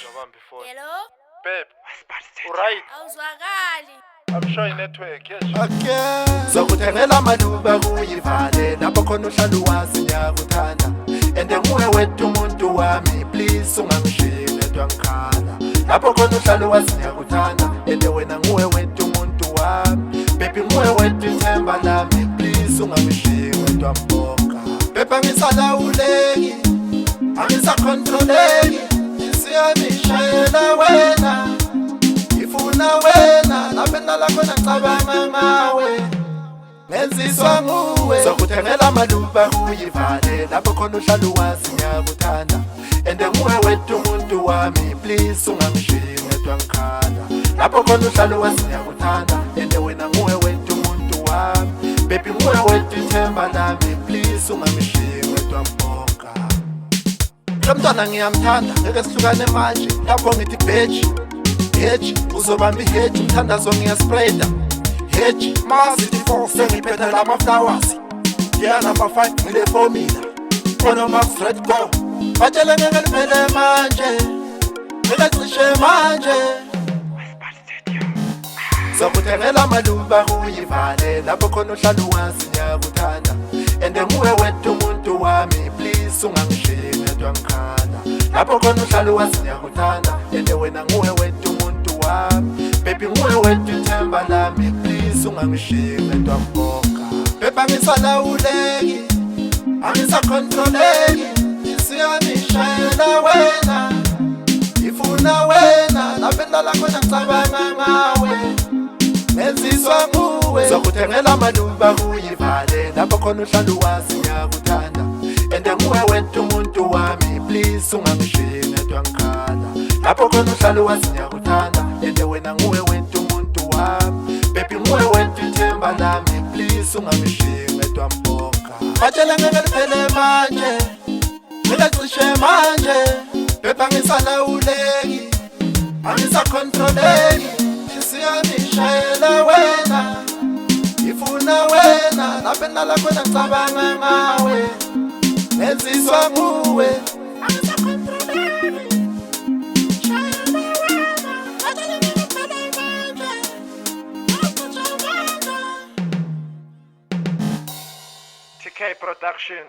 Hello? Babe, alright. Awuzwakali. I'm sure network, yes. Okay. Sokuthengela maluba kuyivale lapho khona uhlala uwazi ngiyakuthanda ende nguwe wethu umuntu wami please ungangishiyi nedwa ngikhala lapho khona uhlala uwazi ngiyakuthanda ende wena nguwe wethu umuntu wami baby nguwe wethu ithemba lami please ungangishiyi nedwa mbonga baby angisalawuleki angisakontroleki siyamishayela wena ifuna wena lapena lakho nacabanga ngawe ngenziswa nguwe sokuthengela amaluba kuyivale lapho khona uhlala uwazi ngiyakuthanda ende nguwe wethu umuntu wami please ungangishiyi ngedwa ngikhala lapho khona uhlala uwazi ngiyakuthanda ende wena nguwe wethu umuntu wami baby nguwe wethu ithemba lami please ungangishiyi ngedwa mbonga lo mntwana ngiyamthanda ngeke sihlukane manje lapho ngithi beji hedge uzobamba ihedge umthandazo ngiyaspreada hedge masity force ngiphethe lama flowers yeah number 5 ngile formula ono max red go batshele ngeke liphele manje ngeke cishe manje sokuthengela amaluba kuyivale lapho khona uhlala uwazi ngiyakuthanda ende nguwe wethu umuntu wami please ungangishiyi ngedwa ngikhala lapho khona uhlala uwazi ngiyakuthanda ende wena nguwe wethu baby nguwe wethu ithemba lami please ungangishiyi ngedwa mbonga baby angisalawuleki angisakontroleki siyamishayela wena ifuna wena lapena lakho nacabanga ngawe ngenziswa nguwe sokuthengela amaluba kuyivale lapho khona uhlala uwazi ngiyakuthanda ende nguwe wethu umuntu wami please ungangishiyi ngedwa ngikhala lapho khona uhlala uwazi ngiyakuthanda ende wena nguwe wethu umuntu wami baby nguwe wethu ithemba lami please ungangishiyi ngedwa mbonga batshele ngeke liphele manje ngeke cishe manje baby angisalawuleki angisakontroleki siyamishayela wena ifuna wena lapena lakho nacabanga ngawe ngenziswa nguwe TK Production.